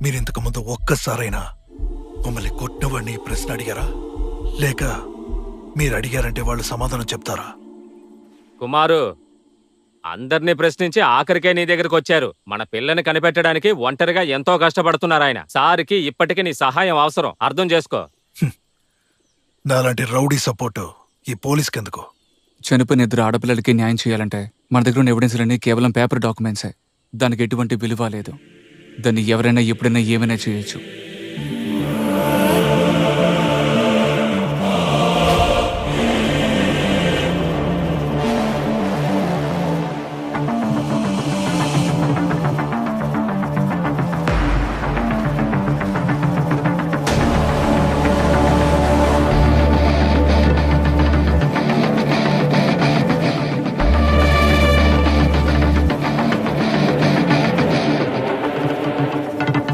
మీరింతకు ముందు ఒక్కసారైనా మమ్మల్ని కొట్టినవాడిని ఈ ప్రశ్న అడిగారా? లేక మీరు అడిగారంటే వాళ్ళు సమాధానం చెప్తారా? కుమారు, అందర్నీ ప్రశ్నించి ఆఖరికే నీ దగ్గరకు వచ్చారు. మన పిల్లని కనిపెట్టడానికి ఒంటరిగా ఎంతో కష్టపడుతున్నారు ఆయన. సార్కి ఇప్పటికీ నీ సహాయం అవసరం, అర్థం చేసుకో. నాలాంటి రౌడీ సపోర్టు ఈ పోలీస్కెందుకు? చనిపోయిన 2 ఆడపిల్లలకి న్యాయం చేయాలంటే మన దగ్గర ఉన్న ఎవిడెన్స్లన్నీ కేవలం పేపర్ డాక్యుమెంట్సే. దానికి ఎటువంటి విలువ లేదు. దాన్ని ఎవరైనా ఎప్పుడైనా ఏమైనా చేయొచ్చు.